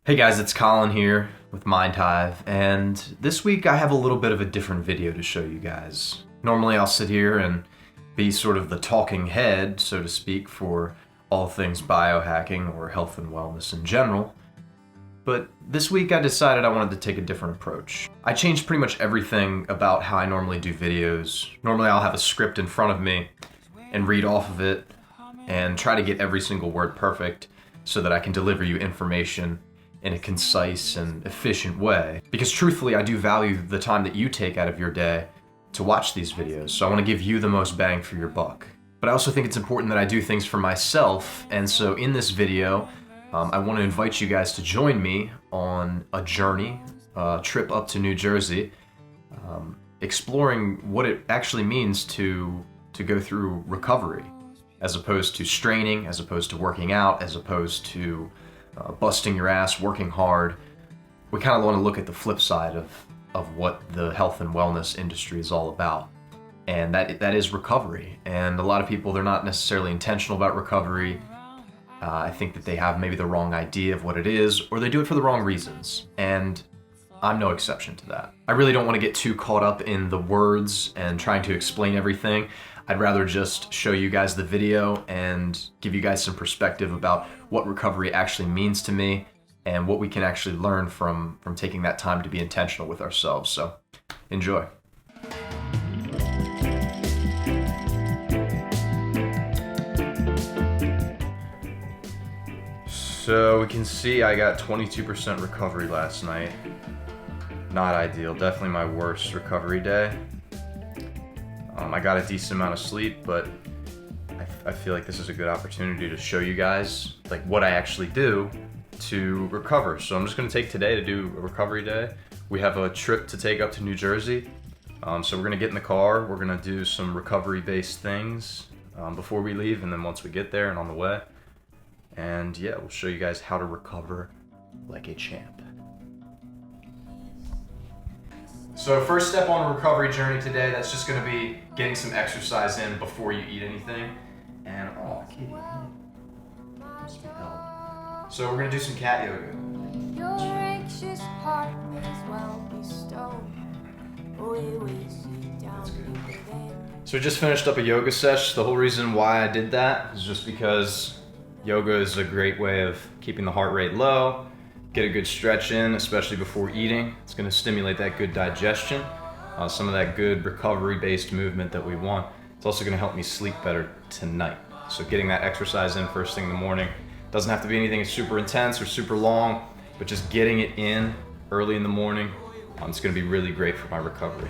Hey guys, it's Colin here with Mindhive, and this week I have a little bit of a different video to show you guys. Normally I'll sit here and be sort of the talking head, so to speak, for all things biohacking or health and wellness in general. But this week I decided I wanted to take a different approach. I changed pretty much everything about how I normally do videos. Normally I'll have a script in front of me and read off of it and try to get every single word perfect so that I can deliver you information in a concise and efficient way. Because truthfully, I do value the time that you take out of your day to watch these videos, so I want to give you the most bang for your buck. But I also think it's important that I do things for myself, and so in this video, I want to invite you guys to join me on a journey, a trip up to New Jersey, exploring what it actually means to go through recovery, as opposed to straining, as opposed to working out, as opposed to busting your ass, working hard. We kind of want to look at the flip side of what the health and wellness industry is all about. And that is recovery. And a lot of people, they're not necessarily intentional about recovery. I think that they have maybe the wrong idea of what it is, or they do it for the wrong reasons. And I'm no exception to that. I really don't want to get too caught up in the words and trying to explain everything. I'd rather just show you guys the video and give you guys some perspective about what recovery actually means to me and what we can actually learn from taking that time to be intentional with ourselves. So, enjoy. So we can see I got 22% recovery last night. Not ideal, definitely my worst recovery day. I got a decent amount of sleep, but I feel like this is a good opportunity to show you guys like what I actually do to recover. So I'm just gonna take today to do a recovery day. We have a trip to take up to New Jersey. So we're gonna get in the car, we're gonna do some recovery-based things before we leave, and then once we get there and on the way. And yeah, we'll show you guys how to recover like a champ. So first step on a recovery journey today, that's just gonna be getting some exercise in before you eat anything. And oh, kitty, must be help. So we're gonna do some cat yoga. Your anxious heart may as well be stone. That's good. So we just finished up a yoga sesh. The whole reason why I did that is just because yoga is a great way of keeping the heart rate low, get a good stretch in, especially before eating. It's gonna stimulate that good digestion, some of that good recovery-based movement that we want. It's also gonna help me sleep better tonight. So getting that exercise in first thing in the morning, doesn't have to be anything super intense or super long, but just getting it in early in the morning, it's gonna be really great for my recovery.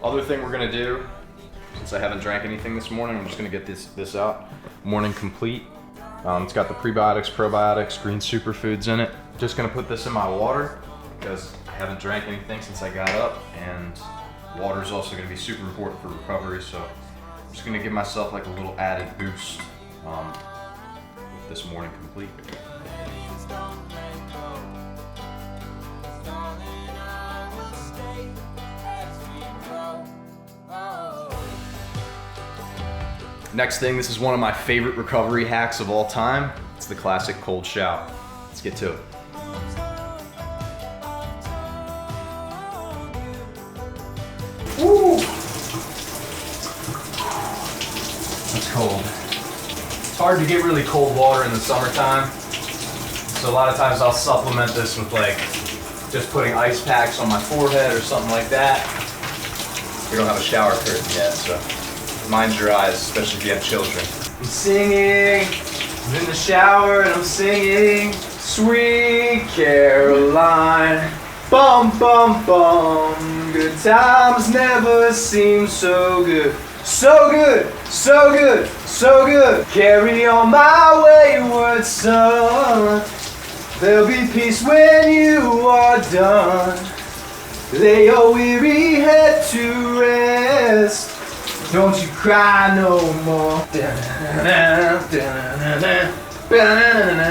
Other thing we're gonna do, since I haven't drank anything this morning, I'm just gonna get this out. Morning Complete. It's got the prebiotics, probiotics, green superfoods in it. Just gonna put this in my water because I haven't drank anything since I got up, and water is also gonna be super important for recovery, so I'm just gonna give myself like a little added boost with this Morning Complete. Next thing, this is one of my favorite recovery hacks of all time. It's the classic cold shower. Let's get to it. Woo! That's cold. It's hard to get really cold water in the summertime, so a lot of times I'll supplement this with like just putting ice packs on my forehead or something like that. We don't have a shower curtain yet, so mind your eyes, especially if you have children. I'm singing, I'm in the shower and I'm singing, Sweet Caroline, bum bum bum, good times never seem so good. So good, so good, so good. Carry on my wayward son, there'll be peace when you are done. Lay your weary head to rest, don't you cry no more.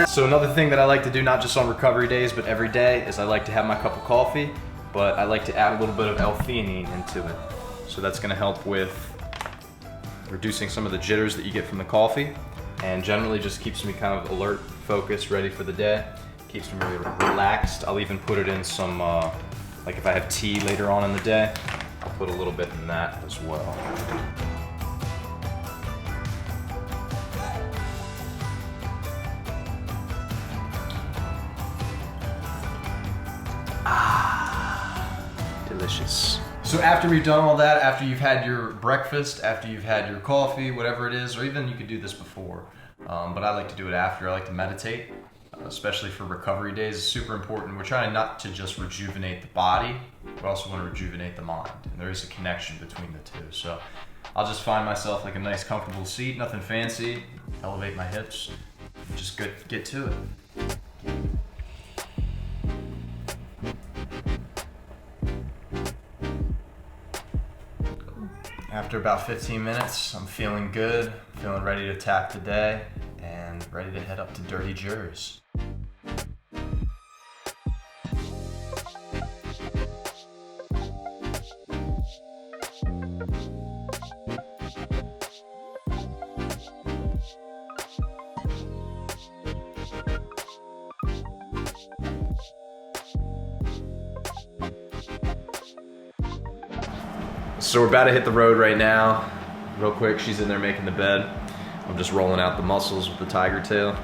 So another thing that I like to do, not just on recovery days, but every day, is I like to have my cup of coffee, but I like to add a little bit of L-theanine into it. So that's gonna help with reducing some of the jitters that you get from the coffee, and generally just keeps me kind of alert focused, ready for the day. Keeps me really relaxed. I'll even put it in some, like if I have tea later on in the day, I'll put a little bit in that as well. Delicious. So after we've done all that, after you've had your breakfast, after you've had your coffee, whatever it is, or even you could do this before, but I like to do it after. I like to meditate, especially for recovery days. It's super important. We're trying not to just rejuvenate the body, we also want to rejuvenate the mind, and there is a connection between the two. So I'll just find myself like a nice comfortable seat, nothing fancy, elevate my hips, and just get to it. After about 15 minutes, I'm feeling good, feeling ready to tap the day, and ready to head up to Dirty Jers. So we're about to hit the road right now. Real quick, she's in there making the bed. I'm just rolling out the muscles with the tiger tail,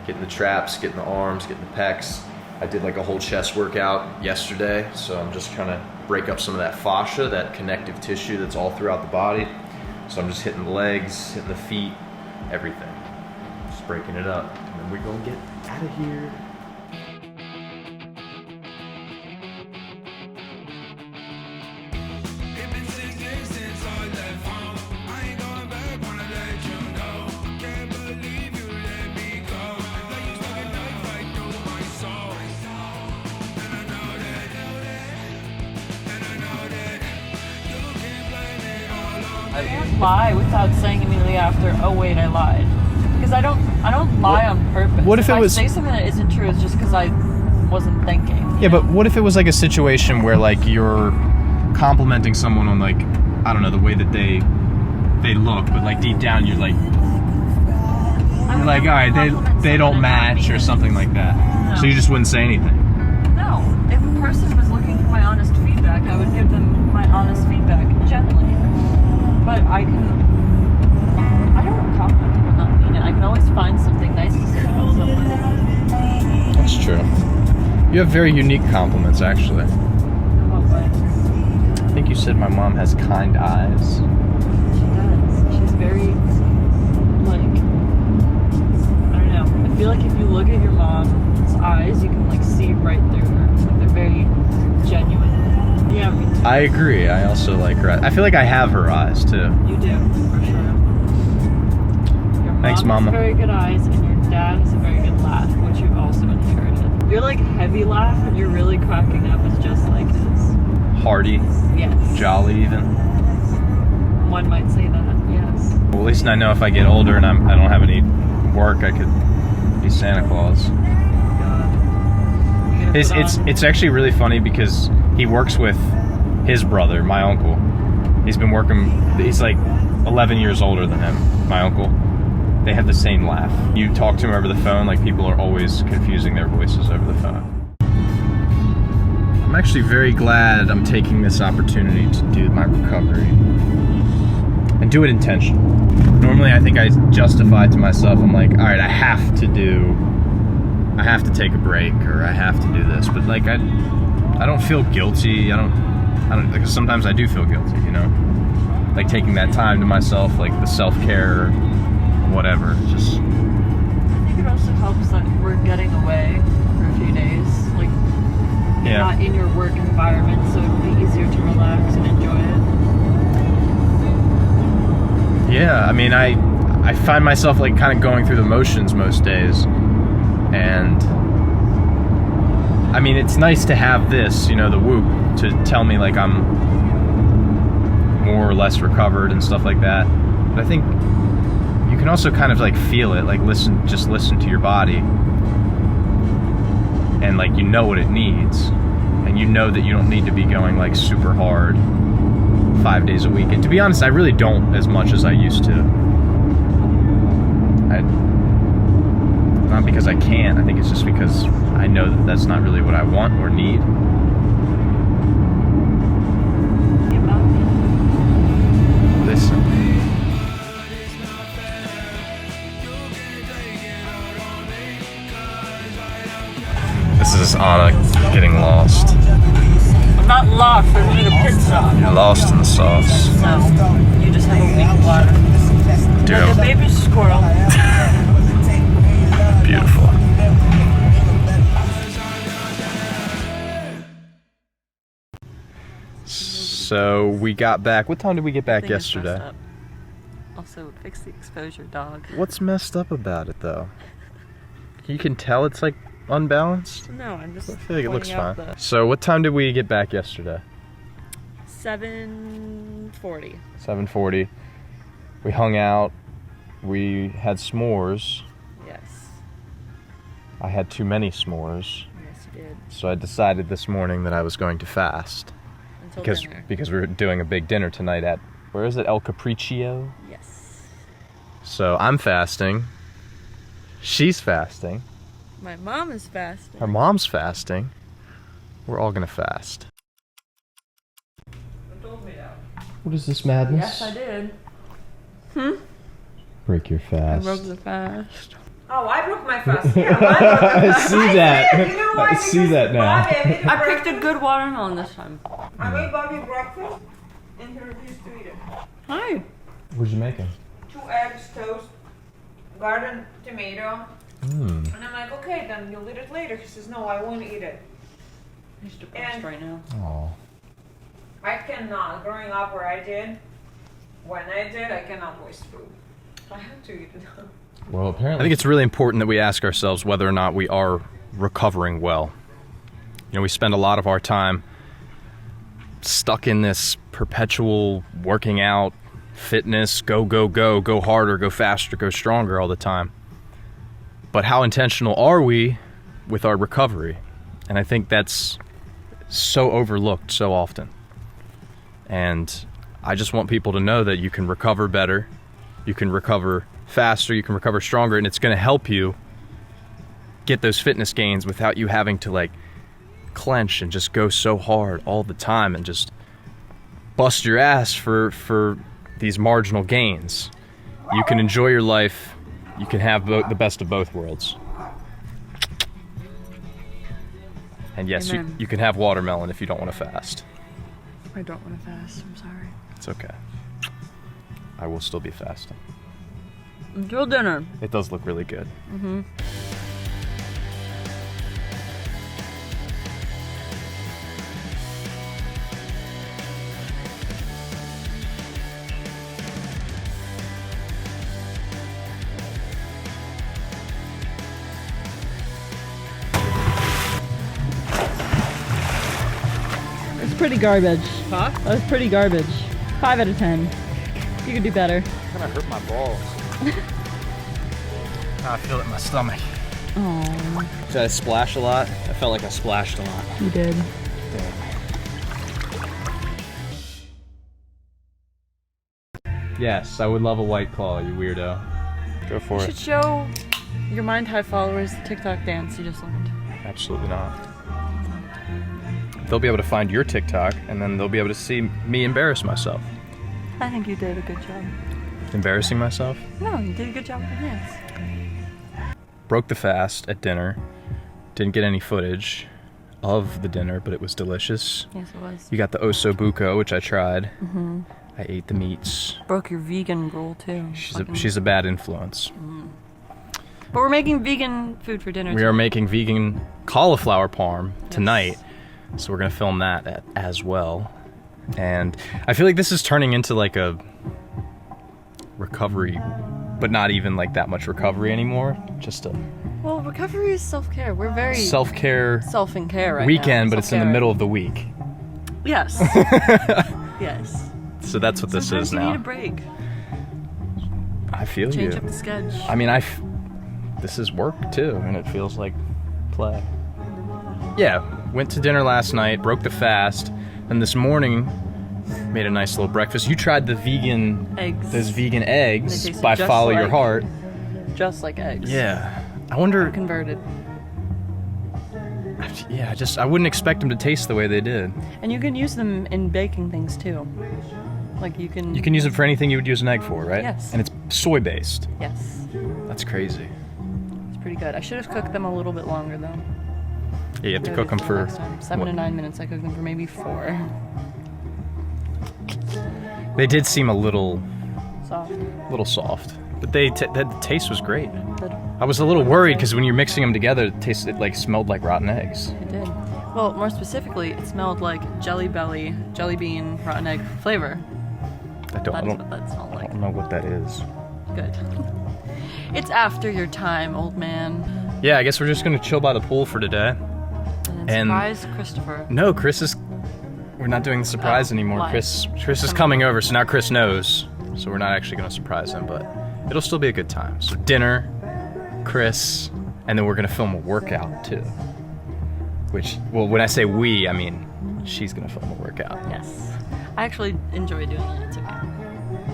getting the traps, getting the arms, getting the pecs. I did like a whole chest workout yesterday, so I'm just trying to break up some of that fascia, that connective tissue that's all throughout the body. So I'm just hitting the legs, hitting the feet, everything. Just breaking it up. And then we're gonna get out of here. I can't lie without saying immediately after, oh wait, I lied. Because I don't lie on purpose. What if it was... I say something that isn't true, it's just because I wasn't thinking. Yeah, but what if it was like a situation where like you're complimenting someone on like, I don't know, the way that they look, but like deep down you're like, all right, they don't match or something like that. No. So you just wouldn't say anything. No. If a person was looking for my honest feedback, I would give them my honest feedback gently. But I don't compliment people not mean it. I can always find something nice to say about someone. That's true. You have very unique compliments, actually. What way? I think you said my mom has kind eyes. She does. She's very, like, I don't know. I feel like if you look at your mom's eyes, you can, like, see right through her. Like, they're very genuine. Yeah, me too. I agree. I also like her eyes. I feel like I have her eyes, too. You do, for sure. Your mom Thanks, Mama. has very good eyes, and your dad has a very good laugh, which you've also inherited. Your, like, heavy laugh, and you're really cracking up, is just like his. Hearty. Yes. Jolly, even. One might say that, yes. Well, at least I know if I get older and I don't have any work, I could be Santa Claus. It's actually really funny because he works with his brother, my uncle. He's like 11 years older than him, my uncle. They have the same laugh. You talk to him over the phone, like people are always confusing their voices over the phone. I'm actually very glad I'm taking this opportunity to do my recovery. And do it intentionally. Normally I think I justify to myself, I'm like, all right, I have to take a break, or I have to do this, but like I don't feel guilty. I don't because sometimes I do feel guilty, you know, like taking that time to myself, like the self-care or whatever. Just I think it also helps that we're getting away for a few days, like you're not in your work environment, so it'll be easier to relax and enjoy it. Yeah, I mean, I find myself like kind of going through the motions most days. And I mean, it's nice to have this, you know, the Whoop, to tell me like I'm more or less recovered and stuff like that. But I think you can also kind of like feel it, like just listen to your body, and like you know what it needs, and you know that you don't need to be going like super hard 5 days a week. And to be honest, I really don't as much as I used to. Not because I can't. I think it's just because I know that that's not really what I want or need. Listen. This is Anna getting lost. I'm not lost, I'm doing a pit stop. You're lost in the sauce. No, you just have a weak bladder. Dude, Like a baby squirrel. beautiful. So we got back. What time did we get back yesterday? Also, fix the exposure, dog. What's messed up about it though? You can tell it's like unbalanced. No, I'm just. I feel like it looks pointing fine. out So what time did we get back yesterday? 7:40. 7:40. We hung out. We had s'mores. Yes. I had too many s'mores. Yes, you did. So I decided this morning that I was going to fast. Until dinner. Because we were doing a big dinner tonight at, where is it, El Capriccio? Yes. So I'm fasting. She's fasting. My mom is fasting. Her mom's fasting. We're all gonna fast. You told me that. What is this madness? Yes, I did. Break your I fast. broke the fast. Oh, I broke my fast. Yeah, I broke the I fast. see that. You know why? I see that now. Bobby, I made you I picked a breakfast. good watermelon this time. I made Bobby breakfast and he refused to eat it. Hi. What'd you make him? 2 eggs, toast, garden tomato. And I'm like, okay, then you'll eat it later. He says, no, I won't eat it. He's depressed And- right now. Oh. I cannot. Growing up where I did, when I did, I cannot waste food. I have to eat it. Well, apparently. I think it's really important that we ask ourselves whether or not we are recovering well. You know, we spend a lot of our time stuck in this perpetual working out, fitness, go, go, go, go harder, go faster, go stronger all the time. But how intentional are we with our recovery? And I think that's so overlooked so often. And I just want people to know that you can recover better, you can recover faster, you can recover stronger, and it's going to help you get those fitness gains without you having to like clench and just go so hard all the time and just bust your ass for these marginal gains. You can enjoy your life. You can have the best of both worlds. And yes, Amen. you can have watermelon if you don't want to fast. I don't want to fast. I'm sorry. It's okay. I will still be fasting. Until dinner. It does look really good. Mm-hmm. It's pretty garbage. Huh? That was pretty garbage. 5 out of 10. You could do better. Kind of hurt my balls. I feel it in my stomach. Oh, Did I splash a lot? I felt like I splashed a lot. you did. Yes, I would love a White Claw, you weirdo. Go for You it. should show your Mindhive followers the TikTok dance you just learned. Absolutely not. They'll be able to find your TikTok, and then they'll be able to see me embarrass myself. I think you did a good job. Embarrassing myself? No, you did a good job with the dance. Broke the fast at dinner. Didn't get any footage of the dinner, but it was delicious. Yes, it was. You got the osso buco, which I tried. Mm-hmm. I ate the meats. Broke your vegan rule too. She's a bad influence. But we're making vegan food for dinner. We are making vegan cauliflower parm tonight, so we're gonna film that as well. And I feel like this is turning into like a recovery, but not even like that much recovery anymore. Just a Well, recovery is self-care. We're very self-care self-and-care right weekend, now. but it's in the middle of the week. Yes. Yes. So that's what this Sometimes is you now. need a break. I feel Change you. up the sketch. I mean, this is work too, and it feels like play. Yeah, went to dinner last night, broke the fast, and this morning made a nice little breakfast. You tried the vegan Eggs. those vegan They eggs tasted by just Follow Your like- Heart. Just like eggs. Yeah, I wonder. Converted. Yeah, I wouldn't expect them to taste the way they did. And you can use them in baking things too. Like you can. You can use it for anything you would use an egg for, right? Yes. And it's soy based. Yes. That's crazy. It's pretty good. I should have cooked them a little bit longer though. Yeah, you have to Maybe cook them for next time. 7 to 9 minutes. I cooked them for maybe 4. They did seem a little Soft. but the taste was great. Good. I was a little worried because when you're mixing them together, it smelled like rotten eggs. It did. Well, more specifically, it smelled like jelly bean, rotten egg flavor. That's what that smelled like. I don't know what that is. Good. It's after your time, old man. Yeah, I guess we're just gonna chill by the pool for today. And surprise Christopher. No, we're not doing the surprise anymore. why? Chris is coming over, so now Chris knows. So we're not actually gonna surprise him, but it'll still be a good time. So dinner, Chris, and then we're gonna film a workout too. Which, well, when I say we, I mean she's gonna film a workout. Yes. I actually enjoy doing it. It's okay.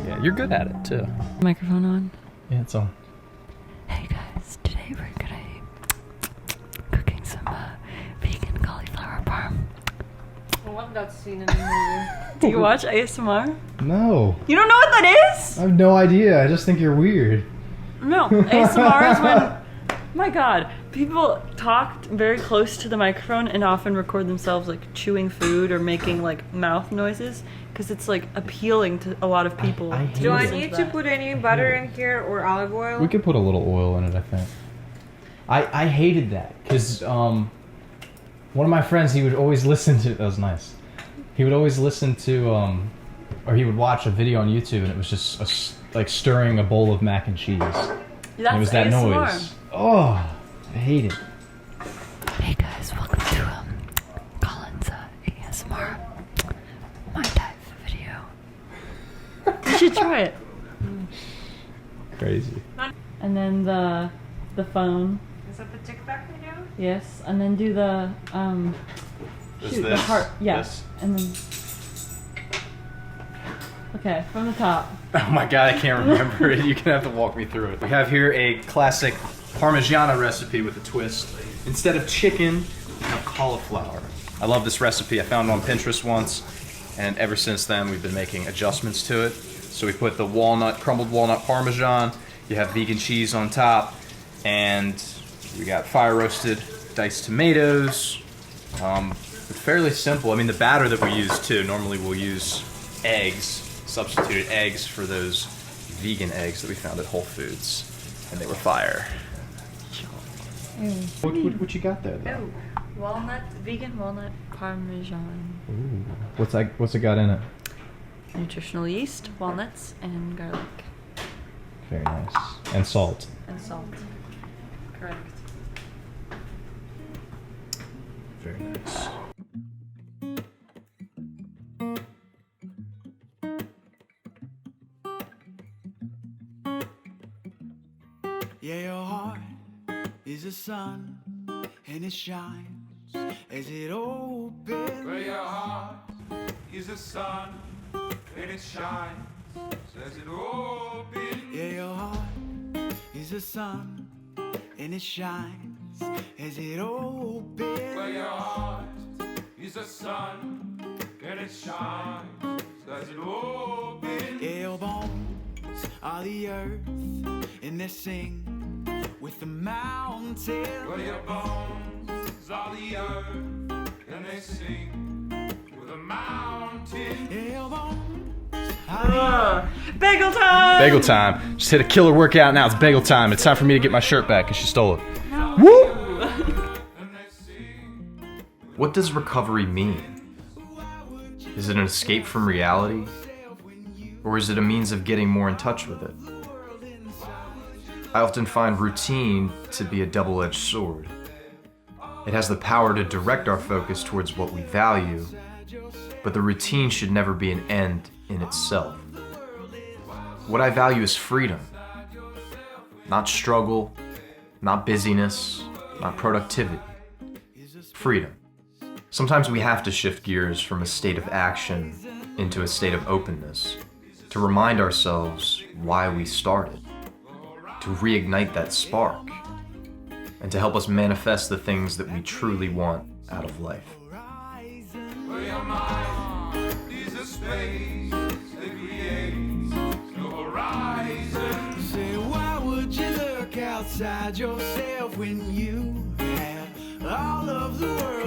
Yeah, you're good at it too. Microphone on. Yeah, it's on. Hey guys, today we're gonna cooking some vegan cauliflower parm. I love that scene in the movie. Do you watch ASMR? No. You don't know what that is? I have no idea. I just think you're weird. No, ASMR is when, my God, people talk very close to the microphone and often record themselves like chewing food or making like mouth noises because it's like appealing to a lot of people. I hate Do I it. need to put any butter in here or olive oil? We could put a little oil in it, I think. I hated that because one of my friends, he would always listen to. That was nice. He would always listen to or he would watch a video on YouTube and it was just like stirring a bowl of mac and cheese. That's And it was that ASMR. noise. Oh, I hate it. Hey guys, welcome to Colin's ASMR Mindhive video. You should try it. Crazy. And then the phone. Is that the TikTok video? Yes, and then do the the heart. Yeah, This. and then. Okay, from the top. Oh my god, I can't remember it. You're gonna have to walk me through it. We have here a classic Parmigiana recipe with a twist. Instead of chicken, we have cauliflower. I love this recipe. I found it on Pinterest once, and ever since then we've been making adjustments to it. So we put the crumbled walnut Parmesan, you have vegan cheese on top, and we got fire roasted diced tomatoes. It's fairly simple. I mean, the batter that we use too, normally we'll use eggs, substituted eggs for those vegan eggs that we found at Whole Foods, and they were fire. What you got there though? Oh, vegan walnut parmesan. Ooh. What's it got in it? Nutritional yeast, walnuts, and garlic. Very nice. And salt. And salt. Correct. Very nice. Yeah, your heart is a sun, and it shines as it opens. Well, your heart is a sun, and it shines as it opens. Yeah, your heart is a sun, and it shines as it opens. Well, your heart is a sun, and it shines as it opens. Yeah, your bones are the earth, and they sing with the mountains. Well, your bones are the earth, and they sing with a mountain. Yeah, your bones are Bagel time! Bagel time. Just hit a killer workout now. It's bagel time. It's time for me to get my shirt back because she stole it. Woo! And they sing. What does recovery mean? Is it an escape from reality? Or is it a means of getting more in touch with it? I often find routine to be a double-edged sword. It has the power to direct our focus towards what we value, but the routine should never be an end in itself. What I value is freedom, not struggle, not busyness, not productivity. Freedom. Sometimes we have to shift gears from a state of action into a state of openness to remind ourselves why we started, to reignite that spark. and to help us manifest the things that we truly want out of life. Well, your mind is a space that creates no horizon. Say, why would you look outside yourself when you have all of the world